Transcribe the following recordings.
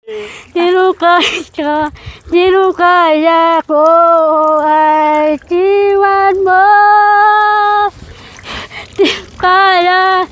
Sino kaya, sino kaya ko ay iwan mo? Sino kaya?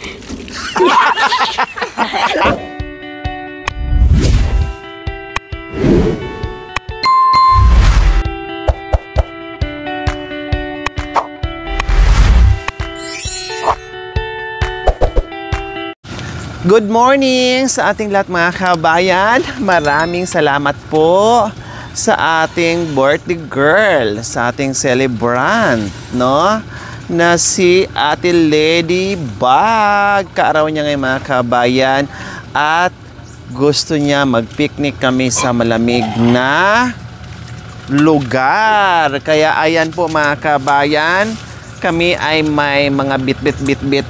Good morning sa ating lahat mga kabayan. Maraming salamat po sa ating birthday girl, sa ating celebrant, no? Na si Ate Lady Bag. Kaaraw niya ngayon mga kabayan at gusto niya mag-picnic kami sa malamig na lugar. Kaya ayan po mga kabayan, kami ay may mga bit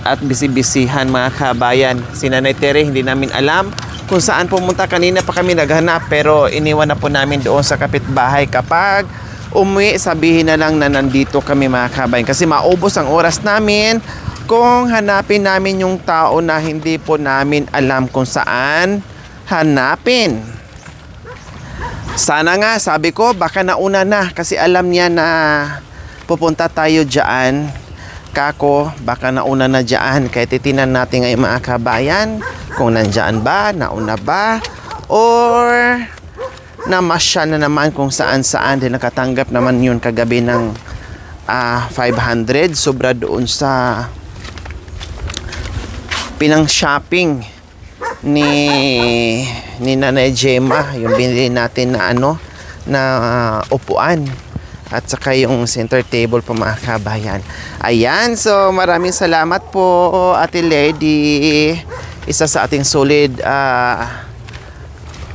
at bisibisihan mga kabayan. Si Nanay Tere, hindi namin alam kung saan pumunta. Kanina pa kami naghanap pero iniwan na po namin doon sa kapitbahay. Kapag umuwi, sabihin na lang na nandito kami mga kabayan. Kasi maubos ang oras namin kung hanapin namin yung tao na hindi po namin alam kung saan hanapin. Sana nga, sabi ko, baka nauna na kasi alam niya na pupunta tayo dyan. Kako, baka nauna na dyan. Kaya titinan natin ngayon mga kabayan kung nandyan ba, nauna ba, or namasya na naman kung saan-saan. Din nakatanggap naman yun kagabi ng 500. Sobra doon sa pinang-shopping ni Nanay Gemma. Yung binili natin na na upuan. At saka yung center table po mga kabayan. Ayan, so maraming salamat po Ate Lady. Isa sa ating solid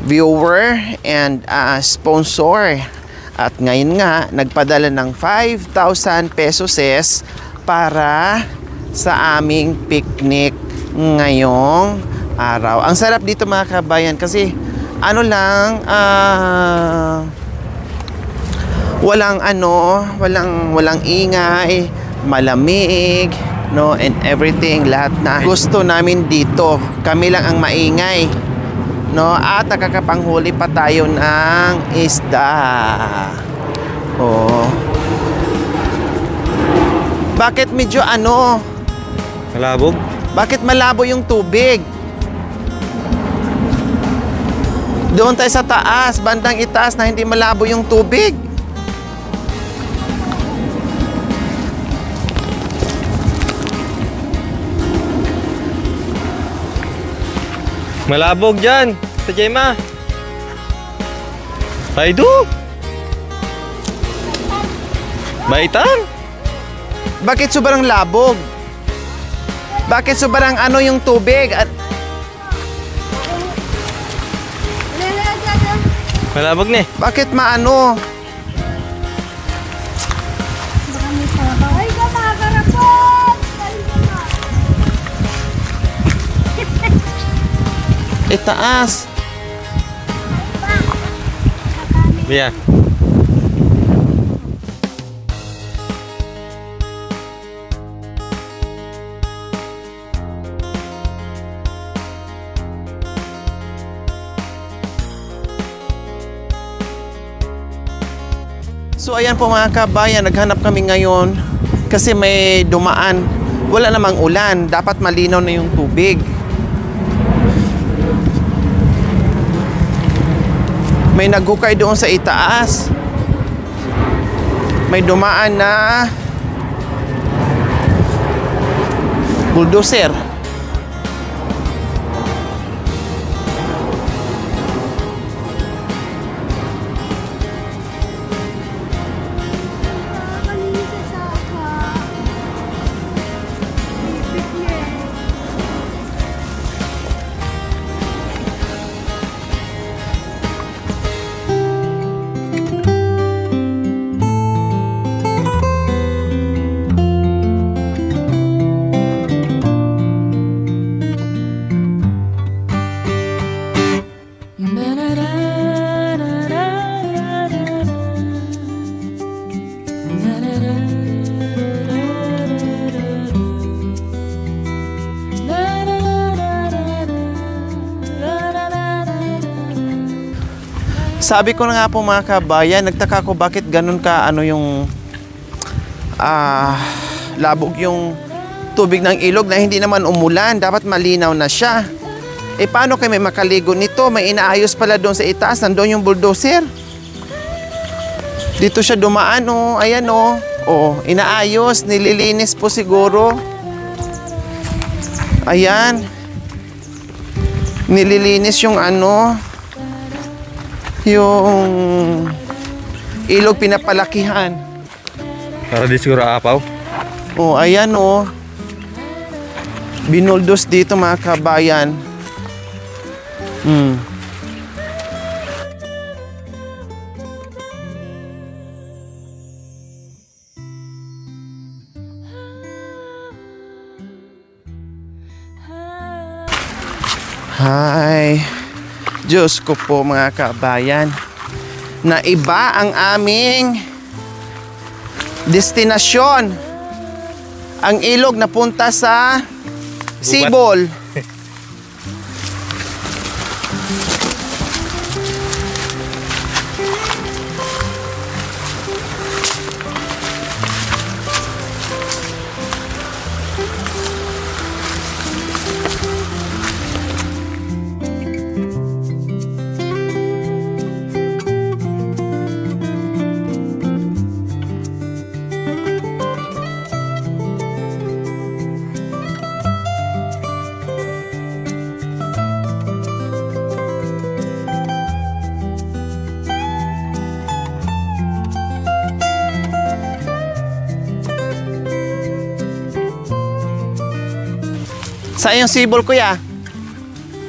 viewer and sponsor. At ngayon nga, nagpadala ng 5,000 pesos para sa aming picnic ngayong araw. Ang sarap dito mga kabayan kasi walang ingay, malamig, no, and everything, lahat na gusto namin dito. Kami lang ang maingay, no, at nakakapanghuli pa tayo ng isda. Oh. Bakit medyo malabog? Bakit malabo yung tubig? Doon tayo sa taas, bandang itaas na hindi malabo yung tubig. Malabog dyan, Sa Gemma. Ay do. Maitan. Bakit sobrang labog? Bakit sobrang yung tubig? At Malabog ni. bakit maano? Itaas. Iya. So ayan po mga kabayan, naghanap kami ngayon kasi may dumaan. Wala namang ulan, dapat malinaw na yung tubig. May naghukay doon sa itaas. May dumaan na bulldozer. Sabi ko na nga po mga kabayan, nagtaka ko bakit ganun ka ano yung labog yung tubig ng ilog na hindi naman umulan. Dapat malinaw na siya. Eh paano kami makaligo nito? May inaayos pala doon sa itaas. Nandoon yung bulldozer. Dito siya dumaan, oh. Ayan, oh. Oh, inaayos. Nililinis po siguro. Ayan. Nililinis yung ano, yung ilog pinapalakihan. Para di siguro apaw. Oh, ayan, oh. Binuldos dito mga kabayan. Hi. Diyos ko po mga kabayan. Na iba ang aming destinasyon. Ang ilog napunta sa Sibol. Saan yung Sibol, kuya?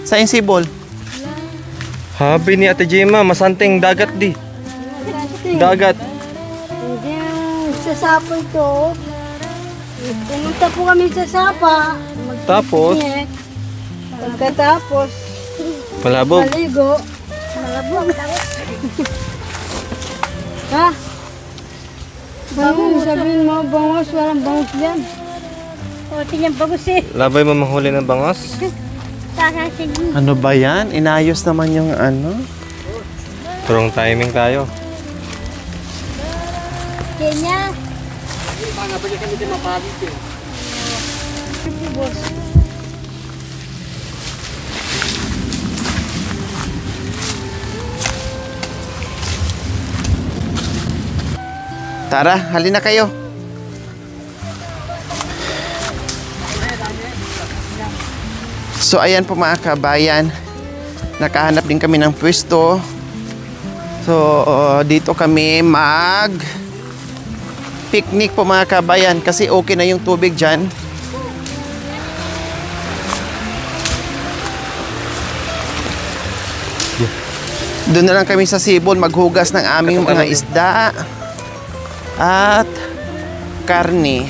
Saan yung Sibol? Habi ni Ate Gemma, masanting dagat di. Dagat. Hindi sa Sapa ito. Pumunta po kami sa Sapa. Tapos, Pagkatapos, palabog. maligo. Malabog. Ha? Bangos, sabihin mo, bangos, walang bangos dyan. O, tingnan bangos eh. Labay mo mahuli ng bangos. Ano ba yan? Inayos naman yung ano? Turong timing tayo. Kenya. Tara, halina kayo. So ayan po mga kabayan, nakahanap din kami ng pwesto. So dito kami mag picnic po mga kabayan kasi okay na yung tubig dyan. Doon na lang kami sa Sibol maghugas ng aming mga isda at karne.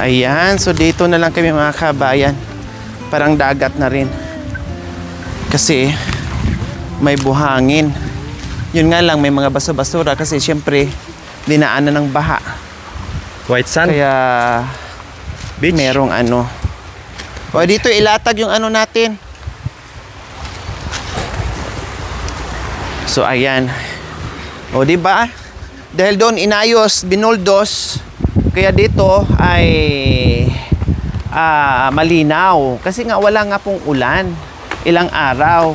Ayan, so dito na lang kami mga kabayan. Parang dagat na rin. Kasi may buhangin. Yun nga lang, may mga baso-basura kasi syempre dinaanan ng baha. White sand. Kaya Beach. merong ano. O dito ilatag yung ano natin. So ayan. O di ba? Dahil doon inayos, binuldos. Kaya dito ay malinaw. Kasi nga wala nga pong ulan. Ilang araw.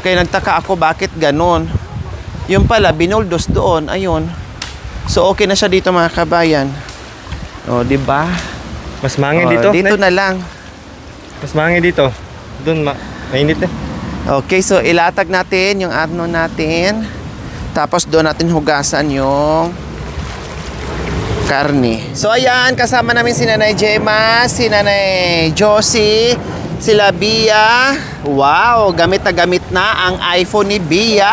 Kaya nagtaka ako bakit ganun. Yung pala, binuldos doon. Ayun. So okay na siya dito mga kabayan. O, di ba? Mas mangin O, dito. dito Net. na lang. Mas mangin dito. Doon mainit eh. Okay, so ilatag natin yung ano natin. Tapos doon natin hugasan yung karne. So ayan, kasama namin si Nanay Gemma, si Nanay Josie, sila Bia. Wow, gamit na ang iPhone ni Bia.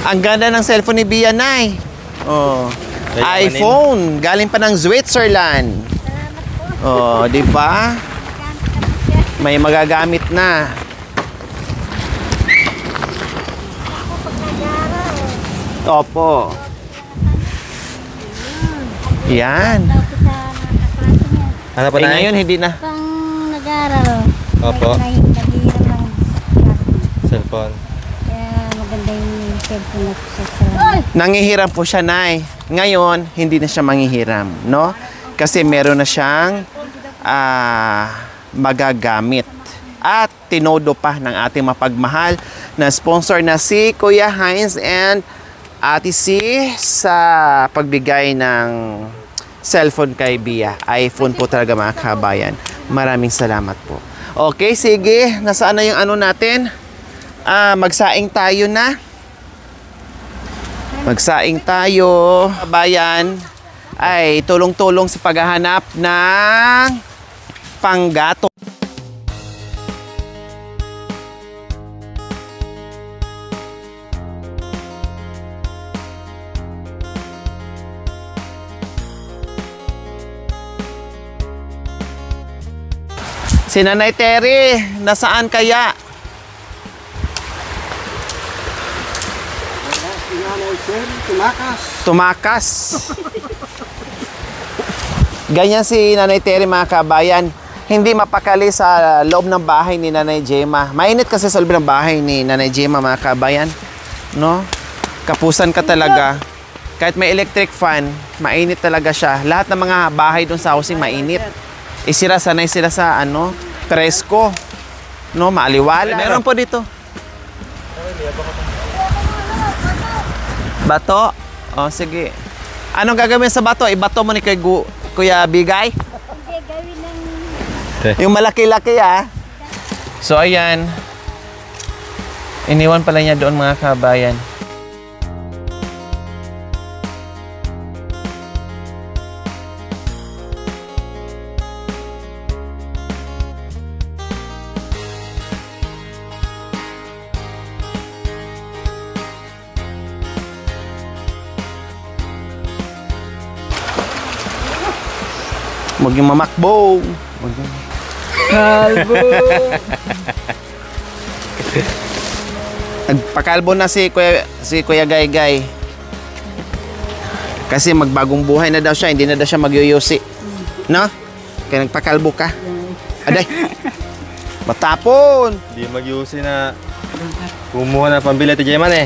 Ang ganda ng cellphone ni Bia, Nay. Oh, iPhone, galing pa ng Switzerland. Oh, di ba? May magagamit na. Opo. Yan. Dapat sa mga kaklase niya. Ano pa Eh, na? ngayon hindi na. Pang nag-aaral. Opo. Nag-iiram ng Cellphone. kaya maganda yung cellphone na sa Nangihiram po siya, Nay. Ngayon, hindi na siya manghihiram, no? Kasi meron na siyang magagamit. At tinodo pa ng ating mapagmahal na sponsor na si Kuya Heinz and Ate C sa pagbigay ng cellphone kay Bia. iPhone po talaga mga kabayan. Maraming salamat po. Okay, sige. Nasaan na yung ano natin? Magsaing tayo na. Magsaing tayo. Kabayan ay tulong-tulong sa paghahanap ng panggato. Si Nanay Terry, nasaan kaya? Tumakas. Ganyan si Nanay Terry mga kabayan. Hindi mapakali sa loob ng bahay ni Nanay Gemma. Mainit kasi sa loob ng bahay ni Nanay Gemma mga kabayan. No? Kapusan ka talaga. Kahit may electric fan, mainit talaga siya. Lahat ng mga bahay doon sa housing mainit. Sanay sila sa presko. No, maaliwala. Meron po dito. Bato? O, sige. Anong gagawin sa bato? Ibato mo ni kay Kuya Bigay? Hindi, gawin ng Yung malaki-laki So, ayan. Iniwan pala niya doon mga kabayan. Huwag yung mamakbo. Kalbo. Nagpakalbo na si Kuya Gaygay. Kasi magbagong buhay na daw siya, hindi na daw siya magyuyusi. No? Kaya nagpakalbo ka. Aday. Matapon. Hindi mag-yusi na kumuha na pambili ito Jeman eh.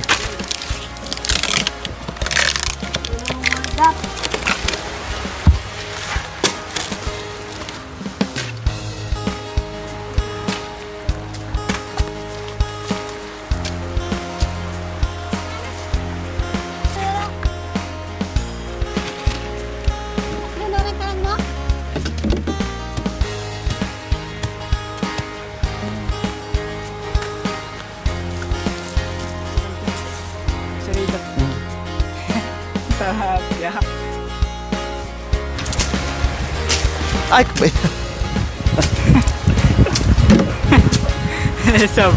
Ay, Sabon.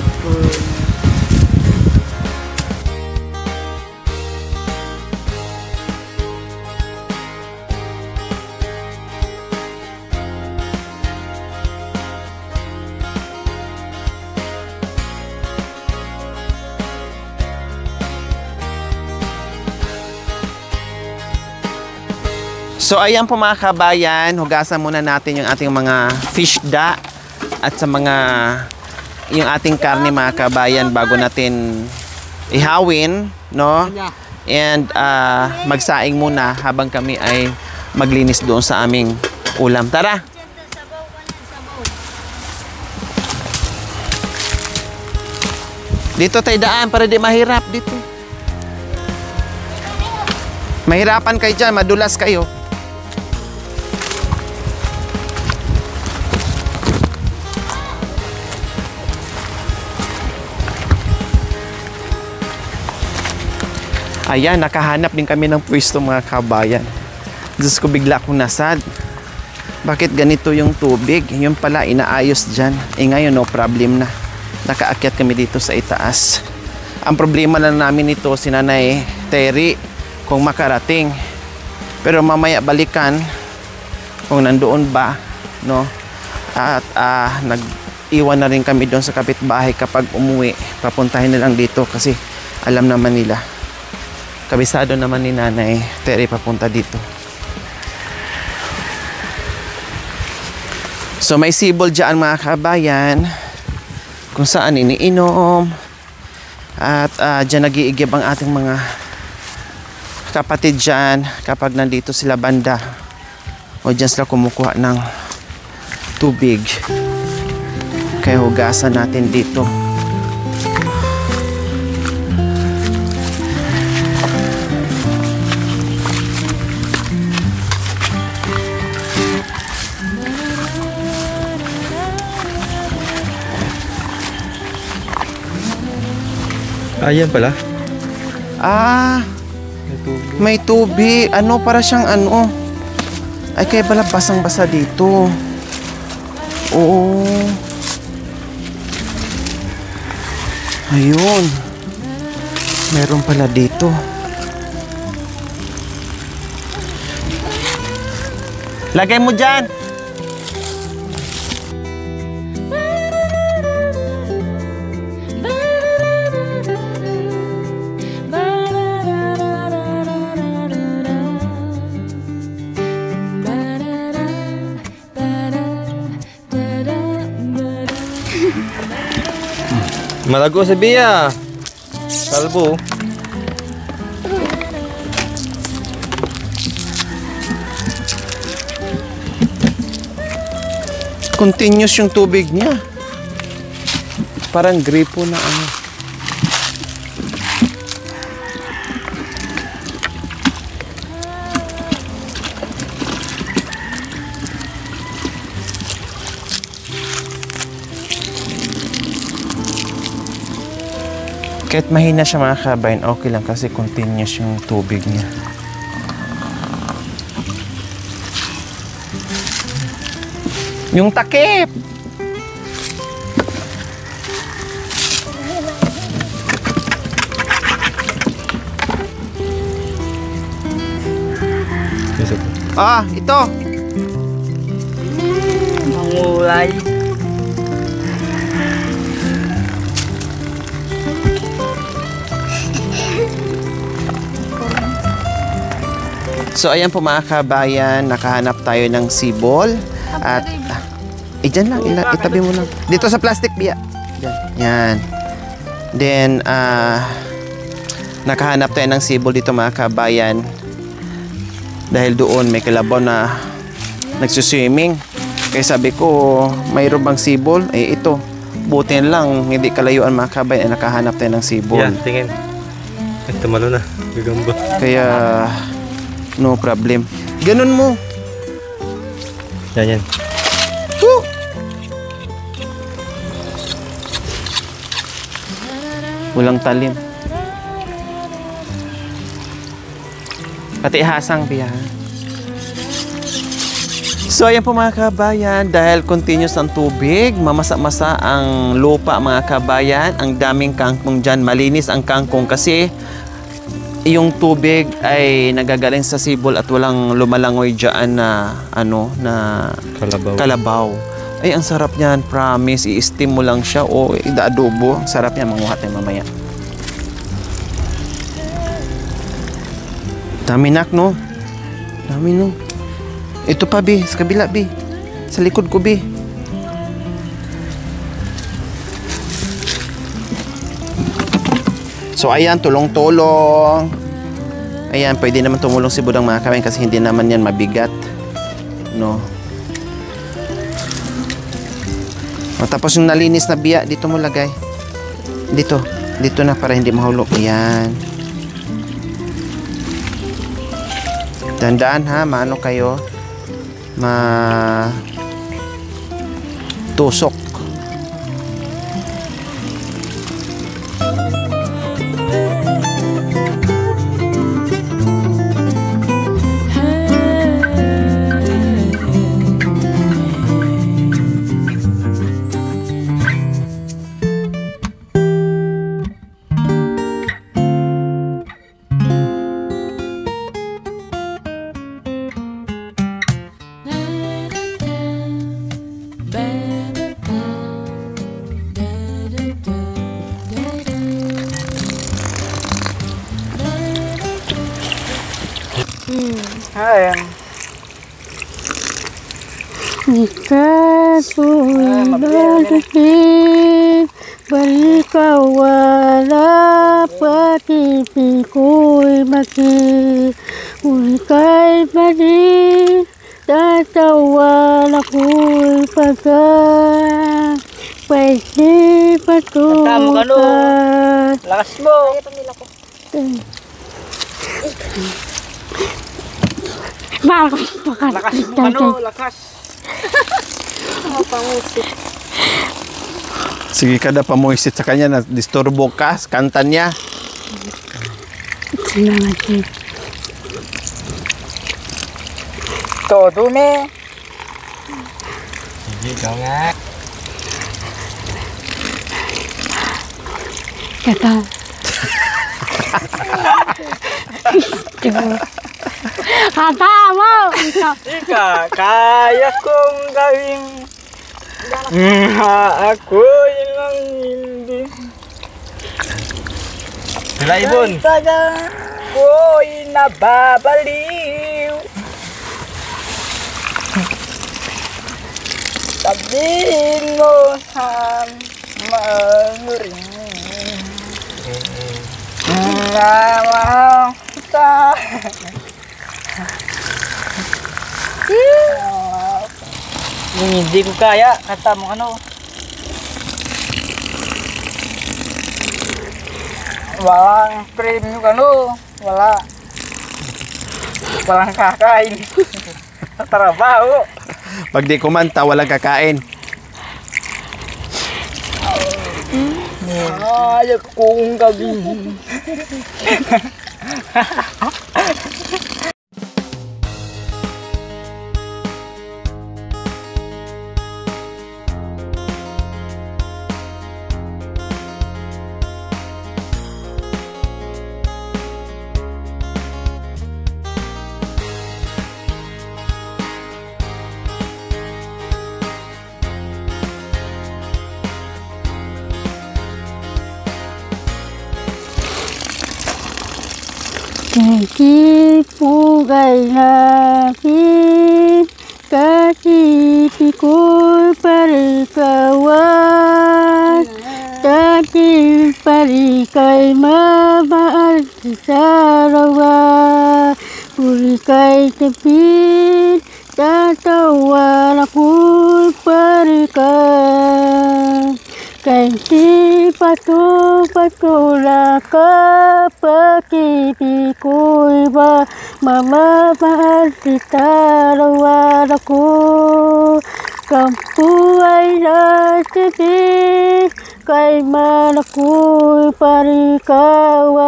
So ayan po mga kabayan, hugasan muna natin yung ating mga fish da at sa yung ating karne mga kabayan bago natin ihawin, no? And magsaing muna habang kami ay maglinis doon sa aming ulam. Tara! Dito tayo daan para di mahirap dito. Mahirapan kayo dyan, madulas kayo. Ayan, nakahanap din kami ng pwesto mga kabayan. Diyos ko, bigla akong nasad. Bakit ganito yung tubig? Yun pala, inaayos dyan. Ngayon, no problem na. Nakaakyat kami dito sa itaas. Ang problema lang namin ito, si Nanay Terry, kung makarating. Pero mamaya balikan, kung nandoon ba, no? At nag-iwan na rin kami doon sa kapitbahay kapag umuwi. Papuntahin na lang dito kasi alam naman nila Kabisado naman ni Nanay Terry papunta dito. So may sibol dyan mga kabayan kung saan iniinom at dyan nag-iigib ang ating mga kapatid dyan kapag nandito sila banda o dyan sila kumukuha ng tubig. Kaya hugasan natin dito. Ayan pala. May tubig. Ano, para siyang ano. Ay, kaya pala basang-basa dito. Oo. Ayun. Meron pala dito. Lagay mo dyan. Malago si Bia. Kalbo. Continuous yung tubig niya. Parang gripo na ano. Kahit mahina siya mga kabayan, okay lang kasi continuous yung tubig niya. Yung takip! Ito! Mangulay. So ayan po mga kabayan, nakahanap tayo ng sibol at dyan lang, itabi mo lang. Dito sa plastic, Bia. Dyan. Yan. Then, nakahanap tayo ng sibol dito mga kabayan. Dahil doon may kalabaw na nagsuswimming. Kaya sabi ko, mayroon bang sibol? Eh ito, buti lang, hindi kalayuan mga kabayan, nakahanap tayo ng sibol. Yan, tingin. Ay, tumalo na. Gagamba. Kaya, no problem. Ganun mo. Yan. Woo! Walang talim. Pati hasang Bia. So ayan po mga kabayan, dahil continuous ang tubig, mamasa-masa ang lupa mga kabayan, ang daming kangkong dyan, malinis ang kangkong kasi yung tubig ay nagagaling sa sibol at walang lumalangoy dyan na na kalabaw. Ay, ang sarap niyan, promise. I-steam mo lang siya o i-adobo. Ang sarap niyan, manguha tayo mamaya. Dami nak, no? Dami, no? Ito pa, Bi. Sa kabila, Bi. Sa likod ko, Bi. So, ayan, tulong-tulong. Ayan, pwede naman tumulong si Budang mga kabayan kasi hindi naman yan mabigat. No? O, tapos yung nalinis na biya, dito mo lagay. Dito. Dito na para hindi mahulog. Ayan. Tandaan ha, maano kayo? Tusok. Ayan. Ikaw po'y lalaki, balik ka wala, pag-ibig ko'y maki. Uli ka'y balik, tatawan ako'y pagka. Pwede Kanta mo ka, no? patukan. Lakas mo. Lakas Lakas mo ka, no? Lakas. Sige kada pamuisit sa kanya na disturbo ka, kanta niya. Salamat sir. Todo me. Sige, ikaw nga. Kata. Kata mo! Ika, kaya kong gawin. Ako lang hindi. Sila Ibon. Taga ko'y nababaliw. Sabihin mo sa manuring. Namahal hindi ko kaya, kata mo ano. Walang premium ano, walang kakain. Sa trabaho. Pag di kumanta, walang kakain. Ayaw kong gawin. Hindi pugay natin, kasi ko'y parikawan. Dati parikay mabaan sa rawa, puri kay tapin, tatawan ako'y parikan. Kasi patula ka, pag-ibig ko'y ba mamamahal kita rawan ako. Kampu ay nasibig, kay man ako'y parikawan.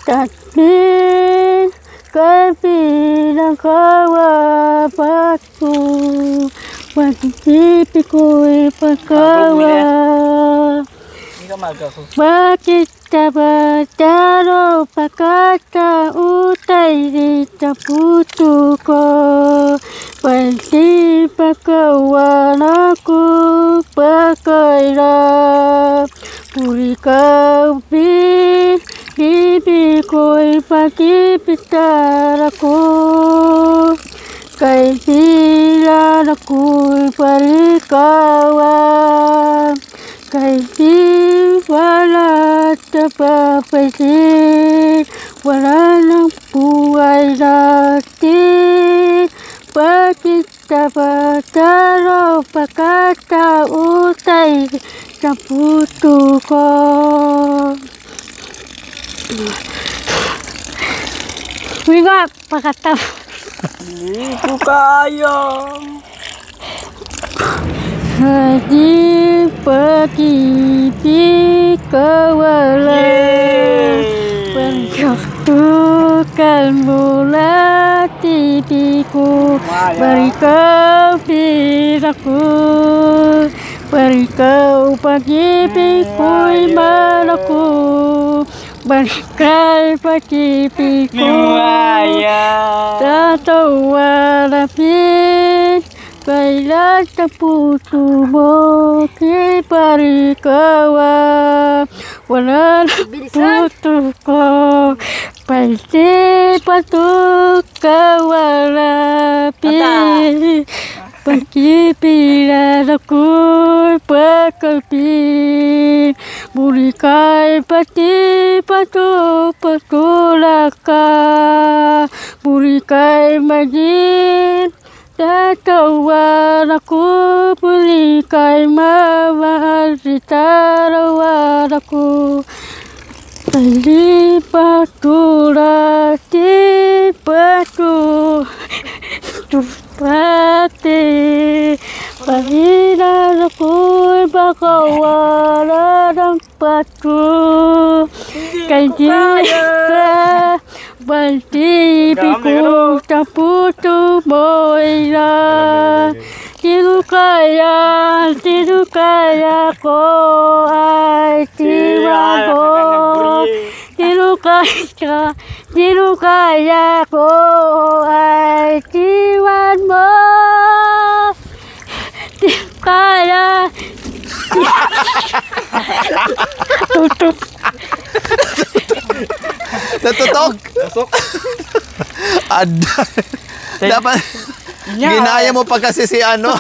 Tatlin, kay pinakawapat ko. Pag-ibig ko'y pagkawa. Hindi ka magawa. Bakit ka ba daro pagkatautay dito puto ko? Pwede pagkawan ako pagkairap. Puri ka bibi ko'y pag-ibitar ako. Kay sila ako'y parikawan. Kay di wala sa papasin, wala nang buhay natin. Bakit ka ba daro pagkatautay sa puto ko? Wiga, pagkatautay. Hindi ko kaya. Hadi pag-ibig kawala, pagkaktukan mula titik ko, barikaw pinaku, barikaw pag-ibig ko'y malaku, barikaw pag-ibig ko, tatawa lapit. Kailan sa puso mo kiparikawa? Wala na puso ko, palsi-patok kawalapin. Pagkipilan ako'y pagkalpin. Muli ka'y pati-patok patulak ka. Muli ka'y maging tatawan ako, muli ka'y mamahal, tarawan ako. Talipat tulad di batu, tupati, pahiran ako'y baka wala ng batu. Kaya ka, baltibi ko sa puso mo'y na. Sino kaya ko ay tiwan mo? Sino kaya ko ay tiwan mo? Sino kaya? Tutok. Natutok? Ada. Dapat ginaya mo pa kasi si ano.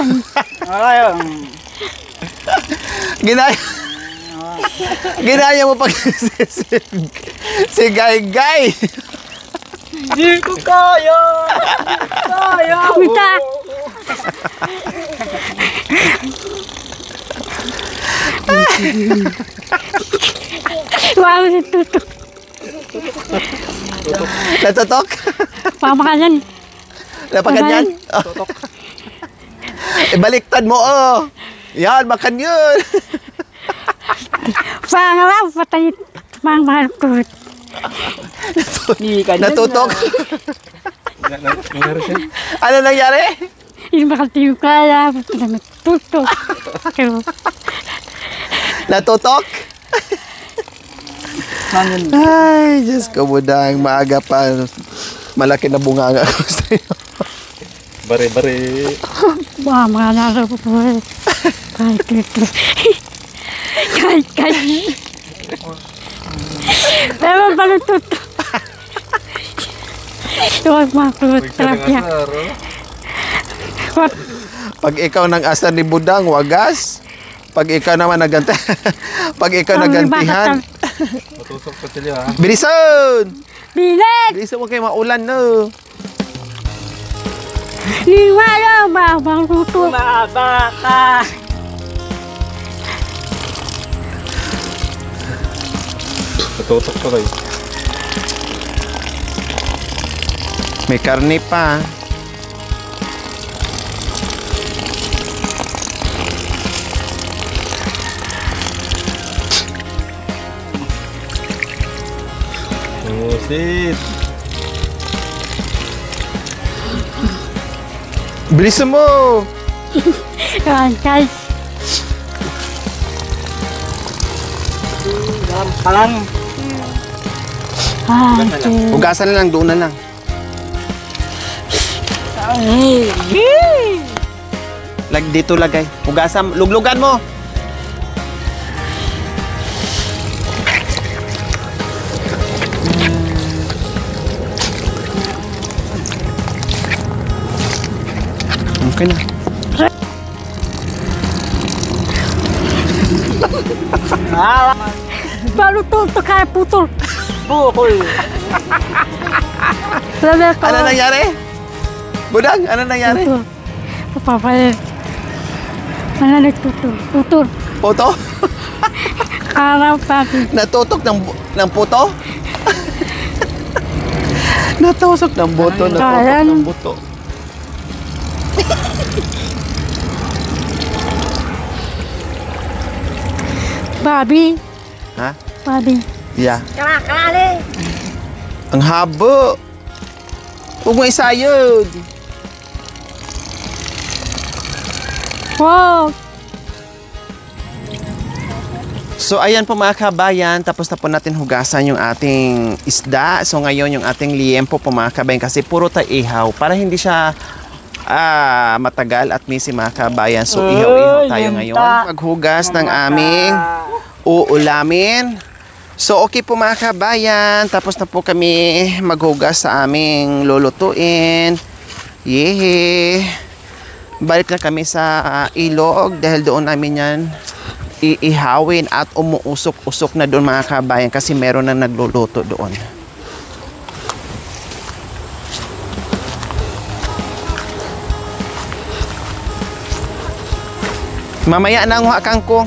Ginaya mo pa kasi si Gay Gay. Di ko kaya. Kaya. Mita. Wow, tutok. Natutok? Pamakalan. Napaganyan? Tutok. Ibaliktad mo, oh. Yan, makan yun. Pangalaw, patay. Mahal ko. Natutok. Ano nangyari? Hindi makatiyo kaya. Tutok. Natutok? Ay, Diyos ko, budang maaga pa. Malaki na bunganga ko sa'yo. Bare-bare. Wah, mga nasa po po. Kahit tutok. Kahit. Pero pala tutok. Huwag mga terapya. Pag ikaw nang asar ni budang, wagas. Pag ikaw naman naganti. Pag ikaw nagantihan. Matusok pa sila ha. Bilisan! Bilet! Bilisan mo kayo maulan, no? Liwalo ba? Bang tutok. Maba ka. Matutok pa kayo. May karne pa. Musit. Bilisan mo! Kahit. Palang. Hugasan na lang, doon na lang. Dito lagay. Hugasan, luglugan mo. Okay na. Baru tutok kaya putol. Bukol. Ano nangyari? Budang, ano nangyari? Papapalit. Ano nagtutul? Tutul. Puto? Araw pati. Natutok ng puto? Natusok ng buto, natutok ng buto. Babi. Ha? Babi. Yeah. Kalakali. Ang habo. Huwag mo isayod. Wow. So ayan po mga kabayan, tapos na po natin hugasan yung ating isda. So ngayon yung ating liempo po mga kabayan kasi puro tayo ihaw para hindi siya matagal at messy mga kabayan. So ihaw-ihaw tayo ngayon. Maghugas ng aming uulamin. So okay po mga kabayan, tapos na po kami maghugas sa aming lulutuin. Yehe! Balik na kami sa ilog dahil doon namin yan iihawin at umuusok-usok na doon mga kabayan kasi meron na nagluluto doon. Mamaya na ang kangkong.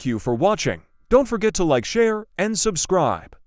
Thank you for watching. Don't forget to like, share, and subscribe.